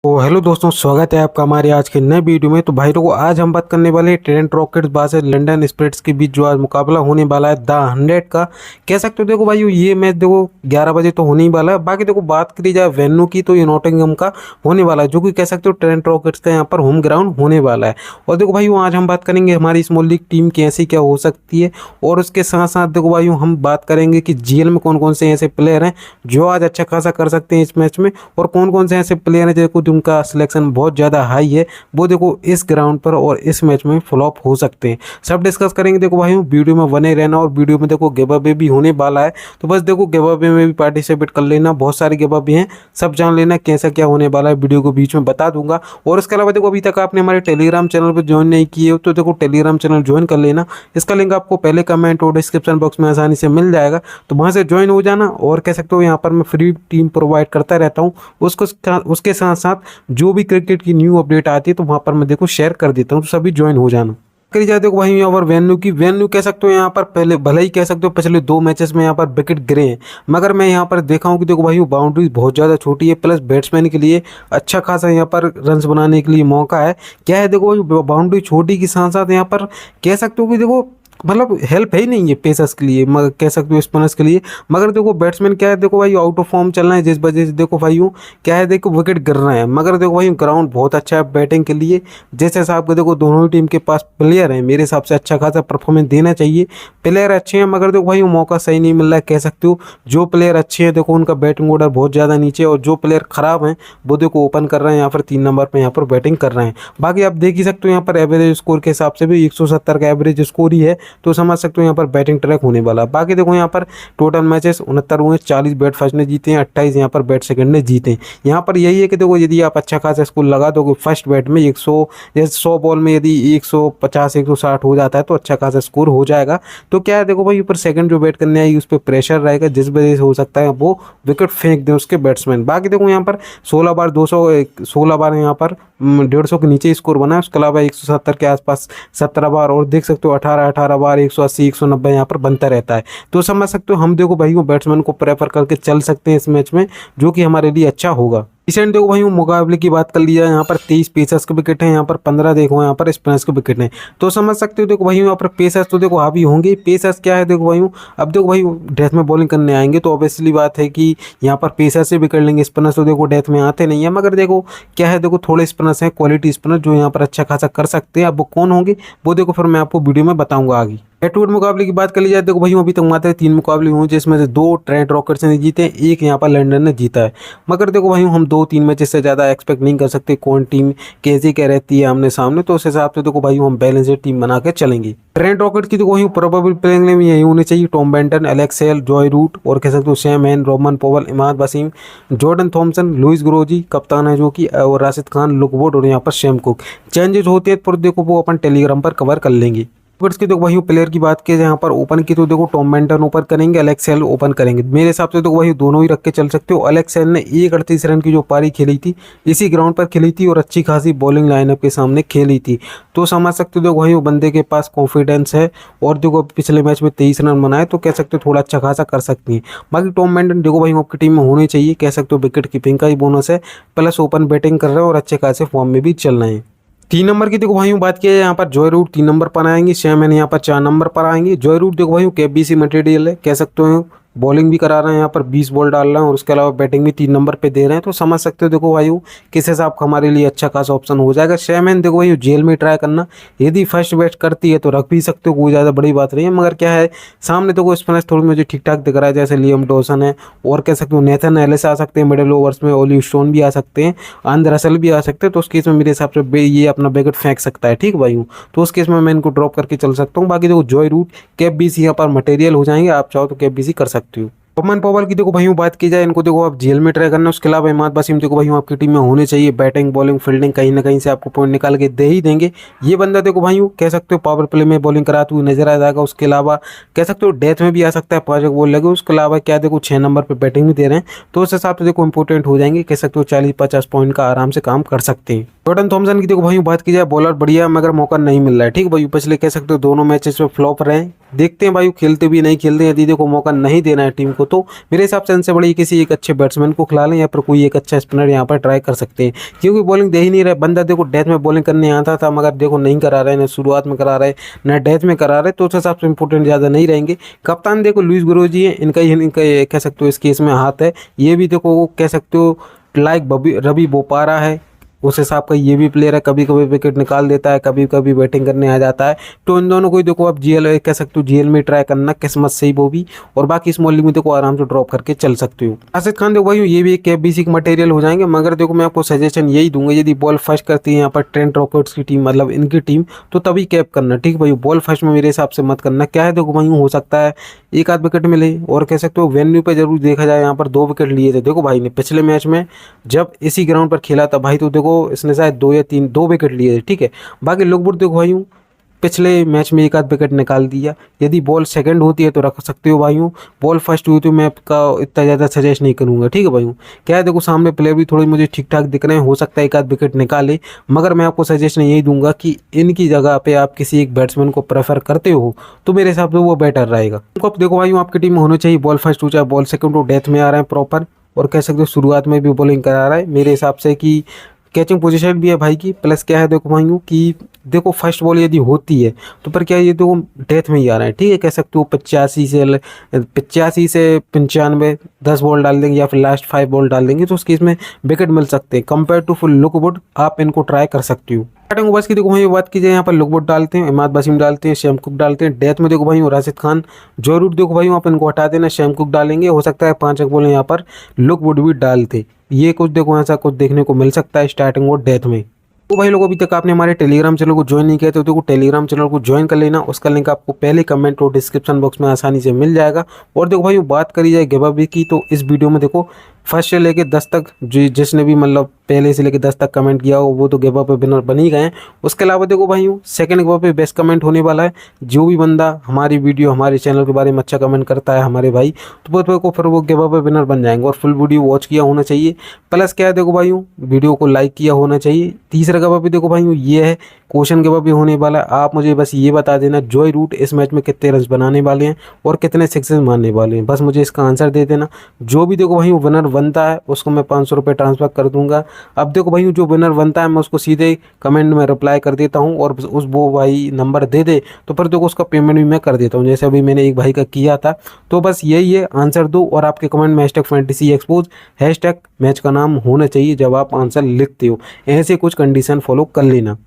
तो हेलो दोस्तों, स्वागत है आपका हमारे आज के नए वीडियो में। तो भाई लोगों, आज हम बात करने वाले हैं Trent Rockets versus London Spirits के बीच जो आज मुकाबला होने वाला है द 100 का। कह सकते हो देखो भाई, ये मैच देखो 11 बजे तो होने ही वाला है। बाकी देखो बात करी जाए वेन्यू की तो ये नॉटिंघम का होने वाला है, जो कि कह सकते हो ट्रेंट रॉकेट्स का यहाँ पर होम ग्राउंड होने वाला है। और देखो भाई, आज हम बात करेंगे हमारी स्मॉल लीग टीम कैसी क्या हो सकती है, और उसके साथ साथ देखो भाई हम बात करेंगे कि जीएल में कौन कौन से ऐसे प्लेयर हैं जो आज अच्छा खासा कर सकते हैं इस मैच में, और कौन कौन से ऐसे प्लेयर हैं देखो जिनका सिलेक्शन बहुत ज़्यादा हाई है, वो देखो इस ग्राउंड पर और इस मैच में फ्लॉप हो सकते हैं। सब डिस्कस करेंगे देखो भाई, वीडियो में बने रहना। और वीडियो में देखो गिव अवे भी होने वाला है, तो बस देखो गिव अवे में भी पार्टिसिपेट कर लेना। बहुत सारे गिव अवे हैं, सब जान लेना कैसा क्या होने वाला है, वीडियो को बीच में बता दूंगा। और इसके अलावा देखो अभी तक आपने हमारे टेलीग्राम चैनल पर ज्वाइन नहीं किए हो तो देखो टेलीग्राम चैनल ज्वाइन कर लेना। इसका लिंक आपको पहले कमेंट और डिस्क्रिप्शन बॉक्स में आसानी से मिल जाएगा, तो वहाँ से ज्वाइन हो जाना। और कह सकते हो यहाँ पर मैं फ्री टीम प्रोवाइड करता रहता हूँ, उसके साथ साथ जो भी क्रिकेट की न्यू अपडेट आती है तो वहाँ पर मैं देखो शेयर कर देता हूँ, तो सभी ज्वाइन हो जाना। करी जाए देखो भाई यहाँ पर वेन्यू कह सकते हो यहाँ पर पहले भले ही कह सकते हो पिछले 2 मैचेस में यहाँ पर विकेट गिरे हैं, मगर मैं यहाँ पर देखा हूँ कि देखो भाई वो बाउंड्री बहुत ज़्यादा छोटी है, प्लस बैट्समैन के लिए अच्छा खासा यहाँ पर रन्स बनाने के लिए मौका है। क्या है देखो भाई, बाउंड्री छोटी के साथ साथ यहाँ पर कह सकते हो कि देखो मतलब हेल्प है ही नहीं है पेसर्स के लिए, मगर कह सकते हो स्पिनर्स के लिए। मगर देखो बैट्समैन क्या है देखो भाई आउट ऑफ फॉर्म चल रहे हैं, जिस वजह से देखो भाई यूँ क्या है देखो विकेट गिर रहे हैं। मगर देखो भाई ग्राउंड बहुत अच्छा है बैटिंग के लिए। जैसे हिसाब के देखो दोनों ही टीम के पास प्लेयर हैं, मेरे हिसाब से अच्छा खासा परफॉर्मेंस देना चाहिए। प्लेयर अच्छे हैं, मगर देखो भाई वो मौका सही नहीं मिल रहा है। कह सकते हो जो प्लेयर अच्छे हैं देखो उनका बैटिंग ऑर्डर बहुत ज़्यादा नीचे, और जो प्लेयर खराब हैं वो देखो ओपन कर रहे हैं यहाँ पर 3 नंबर पर यहाँ पर बैटिंग कर रहे हैं। बाकी आप देख ही सकते हो यहाँ पर एवरेज स्कोर के हिसाब से भी 170 का एवरेज स्कोर ही है, तो समझ सकते हो यहाँ पर बैटिंग ट्रैक होने वाला। बाकी देखो यहाँ पर टोटल मैचेस 69 हुए, 40 बैट फर्स्ट ने जीते हैं, 28 यहाँ पर बैट सेकंड ने जीते हैं। यहाँ पर यही है कि देखो यदि आप अच्छा खासा स्कोर लगा दोगे फर्स्ट बैट में 100, जैसे 100 बॉल में यदि 150 160 हो जाता है तो अच्छा खासा स्कोर हो जाएगा। तो क्या है देखो भाई ऊपर सेकंड जो बैट करने आएगी उस पर प्रेशर रहेगा, जिस वजह से हो सकता है वो विकेट फेंक दें उसके बैट्समैन। बाकी देखो यहाँ पर 16 बार 200, 16 बार यहाँ पर 150 के नीचे स्कोर बना है। उसके अलावा 170 के आसपास 17 बार, और देख सकते हो 18 बार 180 190 यहाँ पर बनता रहता है। तो समझ सकते हो हम देखो भाई वो बैट्समैन को प्रेफर करके चल सकते हैं इस मैच में, जो कि हमारे लिए अच्छा होगा। रिसेंट देखो भाई मुकाबले की बात कर लिया, यहाँ पर 23 पेसर्स के विकेट हैं, यहाँ पर 15 देखो यहाँ पर स्पिनर्स के विकेट हैं। तो समझ सकते हो देखो भाई यहाँ पर पेसर्स तो देखो हावी होंगे। पेसर्स क्या है देखो भाई, अब देखो भाई डेथ में बॉलिंग करने आएंगे तो ऑब्वियसली बात है कि यहाँ पर पेसर से विकेट लेंगे। स्पिनर्स तो देखो डेथ में आते नहीं है, मगर देखो क्या है देखो थोड़े स्पिनर्स हैं क्वालिटी स्पिनर जो यहाँ पर अच्छा खासा कर सकते हैं। अब वो कौन होंगे वो देखो फिर मैं आपको वीडियो में बताऊंगा आगे। हेड टू हेड मुकाबले की बात कर ली जाए देखो भाई अभी तक मात्र 3 मुकाबले हुए, जिसमें से 2 ट्रेंट रॉकेट्स ने जीते हैं, एक यहाँ पर लंदन ने जीता है। मगर देखो भाई हम 2-3 मैचेस से ज़्यादा एक्सपेक्ट नहीं कर सकते कौन टीम कैसी क्या रहती है आमने सामने, तो उस हिसाब से देखो भाई हम बैलेंस्ड टीम बना के चलेंगे। ट्रेंट रॉकेट की देखो वही प्रोबेबल प्लेइंग में यही होने चाहिए: Tom Banton, Alex Hales, Joe Root, और कह सकते हो Sam Hain, Rovman Powell, Imad Wasim, Jordan Thompson, Lewis Gregory कप्तान है जो कि, और राशिद खान, लुकवुड, और यहाँ पर शैम कुक। चेंजेस होते हैं पर देखो वो अपन टेलीग्राम पर कवर कर लेंगे। की देखो वही प्लेयर की बात की यहाँ पर ओपन की तो देखो टॉम बेंटन ओपन करेंगे, एलेक्स हेल ओपन करेंगे। मेरे हिसाब से तो वही दोनों ही रख के चल सकते हो। एलेक्स हेल ने 138 रन की जो पारी खेली थी इसी ग्राउंड पर खेली थी, और अच्छी खासी बॉलिंग लाइनअप के सामने खेली थी, तो समझ सकते हो देखो वही बंदे के पास कॉन्फिडेंस है। और देखो पिछले मैच में 23 रन बनाए, तो कह सकते हो थोड़ा अच्छा खासा कर सकती हैं। बाकी टॉम बेंटन देखो भाई आपकी टीम में होने चाहिए, कह सकते हो विकेट कीपिंग का ही बोनस है, प्लस ओपन बैटिंग कर रहे हैं और अच्छे खासे फॉर्म में भी चल रहे हैं। 3 नंबर की देखो भाई बात की है यहाँ पर जॉय रूट 3 नंबर पर आएंगे, सैम हैन यहाँ पर 4 नंबर पर आएंगे। जॉय रूट देखो भाई केबीसी मटेरियल है, कह सकते हो बॉलिंग भी करा रहे हैं, यहाँ पर 20 बॉल डाल रहे हैं, और उसके अलावा बैटिंग भी 3 नंबर पे दे रहे हैं। तो समझ सकते हो देखो भाई किस हिसाब का हमारे लिए अच्छा खासा ऑप्शन हो जाएगा। सैम हैन देखो भाई जेल में ट्राई करना, यदि फर्स्ट बैट करती है तो रख भी सकते हो, कोई ज़्यादा बड़ी बात नहीं है। मगर क्या है सामने देखो स्पिनर्स थोड़ी मुझे ठीक ठाक दिख रहा है, जैसे लियम डॉसन है, और कह सकते हो नेथन एलिस आ सकते हैं मिडिल ओवर्स में, ओली स्टोन भी आ सकते हैं, आंद्रे रसल भी आ सकते हैं। तो उस केस में मेरे हिसाब से ये अपना विकेट फेंक सकता है, ठीक भाई तो उस केस में मैं इनको ड्रॉप करके चल सकता हूँ। बाकी देखो जॉय रूट कैप बीसी यहाँ पर मटेरियल हो जाएंगे, आप चाहो तो कैप बीसी कर सकते हो। रोमन पोवल की देखो भाई बात की जाए, इनको देखो आप जेल में ट्राई करना। उसके अलावा इमाद वसीम देखो भाई आपकी टीम में होने चाहिए, बैटिंग बॉलिंग फील्डिंग कहीं ना कहीं से आपको पॉइंट निकाल के दे ही देंगे। ये बंदा देखो भाई कह सकते हो पावर प्ले में बॉलिंग कराते हुए नजर आ जाएगा। उसके अलावा कह सकते हो डेथ में भी आ सकता है, 5 बॉल लगे। उसके अलावा क्या देखो 6 नंबर पर बैटिंग भी दे रहे हैं, तो उस हिसाब से देखो इंपॉर्टेंट हो जाएंगे, कह सकते हो 40-50 पॉइंट का आराम से काम कर सकते हैं। जॉर्डन थॉमसन की देखो भाई बात की जाए, बॉलर बढ़िया मगर मौका नहीं मिल रहा है, ठीक भाई पिछले कह सकते हो दोनों मैचेस में फ्लॉप रहे हैं। देखते हैं भाई खेलते भी नहीं खेलते हैं, यदि देखो मौका नहीं देना है टीम को तो मेरे हिसाब से इनसे बड़ी किसी एक अच्छे बैट्समैन को खिला लें या फिर कोई एक अच्छा स्पिनर यहाँ पर ट्राई कर सकते हैं, क्योंकि बॉलिंग दे ही नहीं रहे। बंदा देखो डेथ में बॉलिंग करने आता था मगर देखो नहीं करा रहे, ना शुरुआत में करा रहे ना डेथ में करा रहे, तो उस हिसाब से इंपॉर्टेंट ज़्यादा नहीं रहेंगे। कप्तान देखो लुइस गुरोजी है, इनका ये कह सकते हो इस केस में हाथ है। ये भी देखो कह सकते हो लाइक रवि बोपारा है उस हिसाब का ये भी प्लेयर है, कभी कभी विकेट निकाल देता है, कभी कभी बैटिंग करने आ जाता है। तो इन दोनों को ही देखो आप जीएल कह सकते हो जीएल में ट्राई करना किस्मत से ही वो भी, और बाकी स्मॉल लीग में देखो आराम से ड्रॉप करके चल सकते हो। राशिद खान देखो भाई ये भी एक KBC का मटेरियल हो जाएंगे, मगर देखो मैं आपको सजेशन यही दूंगा यदि बॉल फर्स्ट करती है यहाँ पर ट्रेंट रॉकेट्स की टीम, मतलब इनकी टीम, तो तभी कैप करना, ठीक भाई। बॉल फर्स्ट में मेरे हिसाब से मत करना। क्या है देखो भाई हो सकता है एक आध विकेट मिले, और कह सकते हो वेन्यू पे जरूर देखा जाए यहाँ पर 2 विकेट लिए थे देखो भाई ने पिछले मैच में जब इसी ग्राउंड पर खेला था भाई, तो देखो इसने शायद 2 या 2 विकेट लिए थे, ठीक है। बाकी लोगबुट देखो भाई पिछले मैच में एक आध विकेट निकाल दिया। यदि बॉल सेकंड होती है तो रख सकते हो भाइयों, बॉल फर्स्ट हुई तो मैं आपका इतना ज़्यादा सजेस्ट नहीं करूँगा, ठीक है भाइयों। क्या है देखो सामने प्लेयर भी थोड़े मुझे ठीक ठाक दिख रहे हैं, हो सकता है एक आध विकेट निकाले, मगर मैं आपको सजेशन यही दूंगा कि इनकी जगह पे आप किसी एक बैट्समैन को प्रेफर करते हो तो मेरे हिसाब से वो बेटर रहेगा। अब देखो भाइयों आपकी टीम में होनी चाहिए बॉल फर्स्ट हो चाहे बॉल सेकंड हो, डेथ में आ रहे हैं प्रॉपर, और कह सकते हो शुरुआत में भी बॉलिंग करा रहा है मेरे हिसाब से कि कैचिंग पोजीशन भी है भाई की। प्लस क्या है देखो भाइयों कि देखो फर्स्ट बॉल यदि होती है तो पर क्या ये देखो डेथ में ही आ रहा है, ठीक है। कह सकते हो 85 से 95 10 बॉल डाल देंगे या फिर लास्ट 5 बॉल डाल देंगे तो उसके इसमें विकेट मिल सकते हैं। कंपेयर टू फुल लुकवुड आप इनको ट्राई कर सकते हो। स्टार्टिंग ओवर्स की देखो भाई बात की जाए यहाँ पर लुकवुड डालते हैं, इमाद वसीम डालते हैं, शैम कुक डालते हैं। डेथ में देखो भाई राशिद खान जरूर देखो भाई आप इनको हटा देना, शैम कुक डालेंगे, हो सकता है 5 बॉल यहाँ पर लुकवुड भी डालते। ये कुछ देखो ऐसा कुछ देखने को मिल सकता है स्टार्टिंग और डेथ में। तो भाई लोग अभी तक आपने हमारे टेलीग्राम चैनल को ज्वाइन नहीं किया तो देखो टेलीग्राम चैनल को ज्वाइन कर लेना, उसका लिंक आपको पहले कमेंट और डिस्क्रिप्शन बॉक्स में आसानी से मिल जाएगा। और देखो भाई बात करी जाए गिव अवे की तो इस वीडियो में देखो फर्स्ट से लेके 10 तक जिसने भी मतलब पहले से लेके 10 तक कमेंट किया हो वो तो गिव अवे विनर बन ही गए हैं। उसके अलावा देखो भाई second give away best comment होने वाला है। जो भी बंदा हमारी वीडियो हमारे चैनल के बारे में अच्छा कमेंट करता है हमारे भाई, तो को फिर वो गिव अवे विनर बन जाएंगे, और फुल वीडियो वॉच किया होना चाहिए। प्लस क्या है देखो भाई वीडियो को लाइक किया होना चाहिए। तीसरा गिव अवे देखो भाई ये है क्वेश्चन गिव अवे होने वाला है। आप मुझे बस ये बता देना जॉय रूट इस मैच में कितने रन बनाने वाले हैं और कितने सिक्सेस मारने वाले हैं, बस मुझे इसका आंसर दे देना। जो भी देखो भाई विनर बनता है उसको मैं 500 रुपये ट्रांसफर कर दूंगा। अब देखो भाई जो विनर बनता है मैं उसको सीधे कमेंट में रिप्लाई कर देता हूँ, और उस वो भाई नंबर दे दे तो फिर देखो उसका पेमेंट भी मैं कर देता हूँ, जैसे अभी मैंने एक भाई का किया था। तो बस यही है, आंसर दो और आपके कमेंट में #fantasyexpose मैच का नाम होना चाहिए जब आप आंसर लिखते हो। ऐसे कुछ कंडीशन फॉलो कर लेना।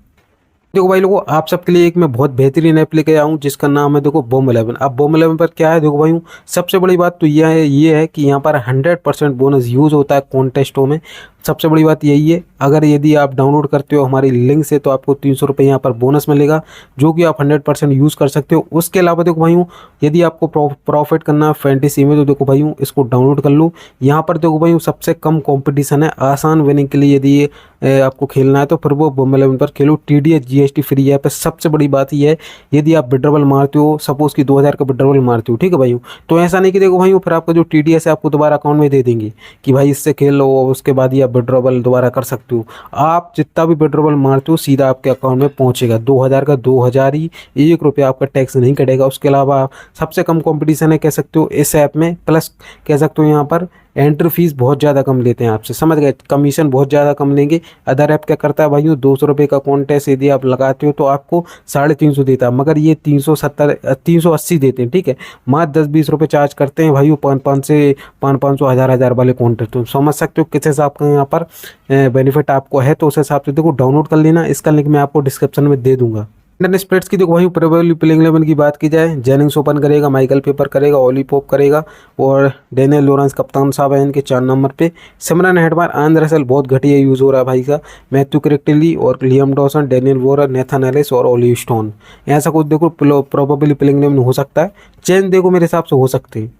देखो भाई लोगों आप सबके लिए एक मैं बहुत बेहतरीन ऐप लेके आया हूँ जिसका नाम है देखो बॉम 11। अब बॉम 11 पर क्या है देखो भाई सबसे बड़ी बात तो ये है कि यहाँ पर 100% बोनस यूज़ होता है कॉन्टेस्टों में। सबसे बड़ी बात यही है, अगर यदि आप डाउनलोड करते हो हमारी लिंक से तो आपको 300 रुपये यहाँ पर बोनस मिलेगा जो कि आप 100% यूज़ कर सकते हो। उसके अलावा देखो भाई यदि आपको प्रॉफिट करना है फैंटेसी में तो देखो भाई इसको डाउनलोड कर लो। यहाँ पर देखो भाई सबसे कम कंपटीशन है, आसान विनिंग के लिए यदि आपको खेलना है तो फिर वो बॉम 11 पर खेलो। TDS GST फ्री ऐप है। सबसे बड़ी बात ये है यदि आप विड्रॉवल मारते हो, सपोज कि 2000 का विड्रॉवल मारते हो, ठीक है भाई, तो ऐसा नहीं कि देखो भाई फिर आपका जो TDS है आपको दोबारा अकाउंट में दे देंगे कि भाई इससे खेल लो, उसके बाद ही आप विड्रॉवल दोबारा कर सकते हो। आप जितना भी विड्रॉवल मारते हो सीधा आपके अकाउंट में पहुंचेगा। 2000 का 2000 ही, 1 रुपया आपका टैक्स नहीं कटेगा। उसके अलावा सबसे कम कंपटीशन है कह सकते हो इस ऐप में। प्लस कह सकते हो यहाँ पर एंट्री फीस बहुत ज़्यादा कम लेते हैं आपसे, समझ गए, कमीशन बहुत ज़्यादा कम लेंगे। अदर ऐप क्या करता है भाई 200 रुपये का कॉन्टेस्ट यदि आप लगाते हो तो आपको 350 देता है, मगर ये 380 देते हैं, ठीक है। मात्र 10-20 रुपये चार्ज करते हैं भाई 500 1000 वाले कॉन्टेस्ट। तो समझ सकते हो किस हिसाब का यहाँ पर बेनिफिट आपको है, तो उस हिसाब से देखो डाउनलोड कर लेना। इसका लिंक मैं आपको डिस्क्रिप्शन में दे दूंगा। लंडन स्प्रिट्स की देखो वहीं प्रोबेबली प्लेइंग 11 की बात की जाए, जेनिंग्स ओपन करेगा, माइकल पेपर करेगा, ओली पोप करेगा, और डेनियल लॉरेंस कप्तान साहब है इनके 4 नंबर पे। सिमरन हेटमायर, आंद्रे रसेल बहुत घटिया यूज़ हो रहा है भाई का, मैथ्यू क्रिकटिली और Liam Dawson, Daniel Worrall, Nathan Ellis और ओली स्टोन। ऐसा कुछ देखो प्रोबेबली प्लेइंग 11 हो सकता है। चेंज देखो मेरे हिसाब से हो सकते हैं।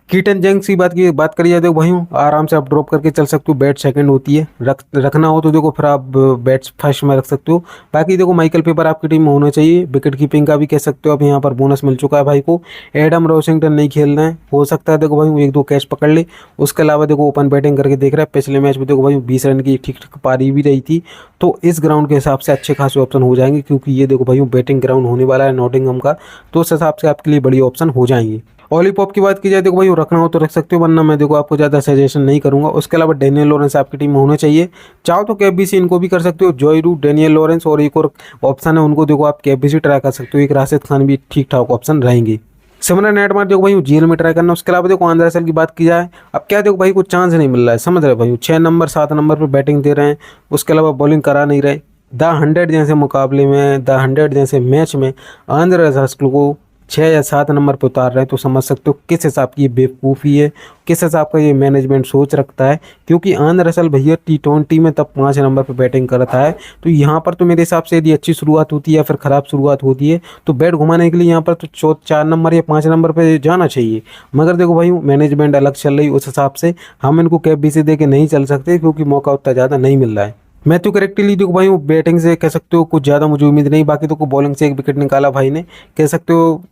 कीटन जेंग्स की बात करी जाए देखो भाई आराम से आप ड्रॉप करके चल सकते हो। बैट सेकंड होती है, रखना हो तो देखो फिर आप बैट्स फर्स्ट में रख सकते हो। बाकी देखो माइकल पेपर आपकी टीम में होना चाहिए। विकेट कीपिंग का भी कह सकते हो, अब यहाँ पर बोनस मिल चुका है भाई को। एडम रॉसिंगटन नहीं खेलना है, हो सकता है देखो भाई 1-2 कैच पकड़ ले। उसके अलावा देखो ओपन बैटिंग करके देख रहा है, पिछले मैच में देखो भाई 20 रन की ठीक ठाक पारी भी रही थी। तो इस ग्राउंड के हिसाब से अच्छे खासे ऑप्शन हो जाएंगे, क्योंकि ये देखो भाई बैटिंग ग्राउंड होने वाला है नॉटिंघम का, तो उस हिसाब से आपके लिए बड़ी ऑप्शन हो जाएंगे। ओली पॉप की बात की जाए देखो भाई, वो रखना हो तो रख सकते हो, वरना मैं देखो आपको ज़्यादा सजेशन नहीं करूंगा। उसके अलावा डेनियल लॉरेंस आपकी टीम में होना चाहिए। चाहो तो केबीसी इनको भी कर सकते हो, जॉय रूट, डेनियल लॉरेंस, और एक और ऑप्शन है उनको देखो आप केबीसी ट्राई कर सकते हो, एक राशिद खान भी ठीक ठाक ऑप्शन रहेंगे। सिमरन नेटमार देखो भाई जीएल में ट्राई करना। उसके अलावा देखो आंध्र असल की बात की जाए, अब क्या देखो भाई कुछ चांस नहीं मिल रहा है, समझ रहे भाई, 6 नंबर 7 नंबर पर बैटिंग दे रहे हैं, उसके अलावा बॉलिंग करा नहीं रहे। द 100 जैसे मुकाबले में, द 100 जैसे मैच में आंध्र असल को 6 या 7 नंबर पर उतार रहे हैं, तो समझ सकते हो किस हिसाब की ये बेवकूफ़ी है, किस हिसाब का ये मैनेजमेंट सोच रखता है। क्योंकि आंध्र असल भैया T20 में तब 5 नंबर पर बैटिंग करता है, तो यहाँ पर तो मेरे हिसाब से यदि अच्छी शुरुआत होती है या फिर ख़राब शुरुआत होती है तो बैट घुमाने के लिए यहाँ पर तो 4 नंबर या 5 नंबर पर जाना चाहिए। मगर देखो भाई मैनेजमेंट अलग चल रही, उस हिसाब से हम इनको कैप बी से दे के नहीं चल सकते, क्योंकि मौका उतना ज़्यादा नहीं मिल रहा है। मैथ्यू करेक्टली देखो भाई वो बैटिंग से कह सकते हो कुछ ज़्यादा मुझे उम्मीद नहीं, बाकी तो को बॉलिंग से एक विकेट निकाला भाई ने, कह सकते हो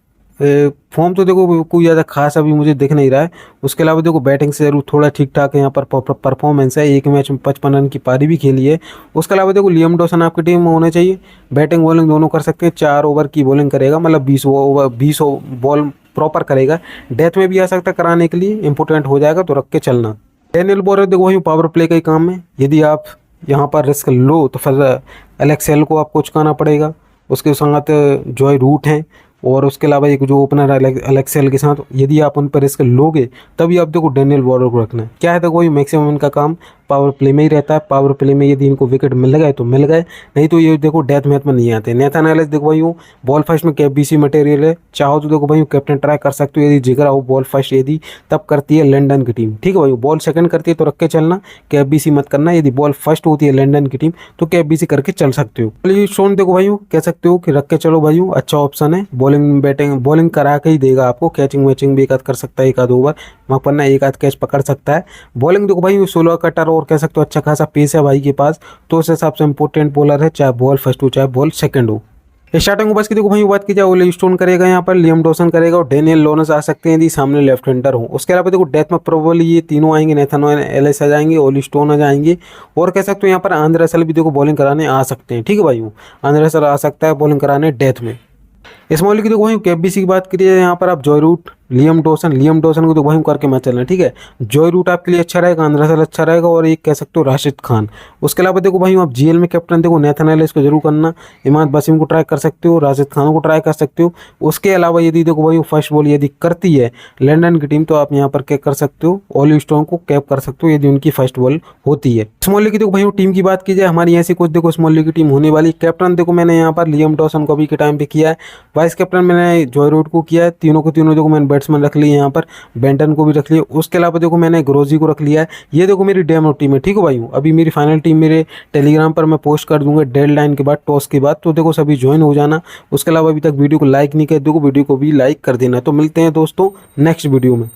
फॉर्म तो देखो कोई ज़्यादा खास अभी मुझे दिख नहीं रहा है। उसके अलावा देखो बैटिंग से जरूर थोड़ा ठीक ठाक है यहाँ पर परफॉर्मेंस है, एक मैच में 55 रन की पारी भी खेली है। उसके अलावा देखो लियम डॉसन आपकी टीम में होने चाहिए, बैटिंग बॉलिंग दोनों कर सकते हैं, 4 ओवर की बॉलिंग करेगा, मतलब 20 बॉल प्रॉपर करेगा, डेथ में भी आ सकता है कराने के लिए, इंपॉर्टेंट हो जाएगा तो रख के चलना। डेनियल बोरे देखो वही पावर प्ले का ही काम है, यदि आप यहाँ पर रिस्क लो तो फिर एलेक्सेल को आपको चुकाना पड़ेगा, उसके साथ जॉय रूट हैं, और उसके अलावा एक जो ओपनर एलेक्सेल के साथ यदि आप उन पर रिस्क लोगे तभी आप देखो डेनियल वॉर्नर को रखना है। क्या है देखो ये मैक्सिमम इनका काम पावर प्ले में ही रहता है, पावर प्ले में यदि इनको विकेट मिल गए तो मिल गए, नहीं तो ये देखो डेथ मैच में नहीं आते। नेथन एलिस देखो भाई वो बॉल फर्स्ट में केबीसी मटेरियल है, चाहो तो देखो भाई कैप्टन ट्राई कर सकते हो, यदि जिगरा हो बॉल फर्स्ट यदि तब करती है लंदन की टीम, ठीक है भाई, बॉल सेकंड करती है तो रख के चलना, केबीसी मत करना। यदि बॉल फर्स्ट होती है लंदन की टीम तो केबीसी करके चल सकते हो। ओली स्टोन देखो भाई कह सकते हो कि रख के चलो भाई, अच्छा ऑप्शन है, बॉलिंग बैटिंग बॉलिंग करा के ही देगा आपको, कैचिंग वैचिंग भी एक आध कर सकता है, एक आध ओवर वहाँ एक आध कैच पकड़ सकता है। बॉलिंग देखो भाई 16 कटर और कह सकते हो अच्छा खासा पेस है भाई के पास, तो उस हिसाब से इंपॉर्टेंट बॉलर है, चाहे बॉल फर्स्ट हो चाहे बॉल सेकंड हो। स्टार्टिंग ओवर्स की देखो भाई बात की जाए, ओली स्टोन करेगा यहाँ पर, लियम डॉसन करेगा और डेनियल लॉरेंस आ सकते हैं यदि सामने लेफ्ट हैंडर हो। उसके अलावा देखो डेथ में प्रोबेबली ये तीनों आएंगे, नेथन एलिस आ जाएंगे, ओली स्टोन आ जाएंगे, और कह सकते हो यहाँ पर आंद्रे रसेल भी देखो बॉलिंग कराने आ सकते हैं, ठीक है भाई, आंद्रे रसेल आ सकता है बॉलिंग कराने डेथ में। स्मॉली की देखो वहीं केबीसी की बात करिए यहाँ पर आप जॉय रूट, लियम डॉसन को तो वहीं करके मैच चलना है, ठीक है। जॉय रूट आपके लिए अच्छा रहेगा, आंद्रे रसेल अच्छा रहेगा, और एक कह सकते हो राशिद खान। उसके अलावा देखो भाई आप जीएल में कैप्टन देखो नेथन एलिस को जरूर करना, इमाद वसीम को ट्राई कर सकते हो, राशिद खान को ट्राई कर सकते हो। उसके अलावा यदि देखो भाई फर्स्ट बॉल यदि करती है लंदन की टीम तो आप यहाँ पर क्या कर सकते हो, ओली स्टोन को कैप कर सकते हो यदि उनकी फर्स्ट बॉल होती है। स्मॉली की देखो भाई टीम की बात की जाए, हमारी ऐसी कुछ देखो स्मॉली की टीम होने वाली। कैप्टन देखो मैंने यहाँ पर लियम डॉसन को अभी के टाइम पे किया है, वाइस कैप्टन मैंने जॉय रूट को किया है, तीनों को तीनों देखो मैंने बैट्समैन रख लिए यहाँ पर, बेंटन को भी रख लिया। उसके अलावा देखो मैंने ग्रोजी को रख लिया है। ये देखो मेरी डेमो टीम है, ठीक है भाई, अभी मेरी फाइनल टीम मेरे टेलीग्राम पर मैं पोस्ट कर दूंगा डेडलाइन के बाद, टॉस के बाद, तो देखो सभी ज्वाइन हो जाना। उसके अलावा अभी तक वीडियो को लाइक नहीं किया, देखो वीडियो को भी लाइक कर देना। तो मिलते हैं दोस्तों नेक्स्ट वीडियो में।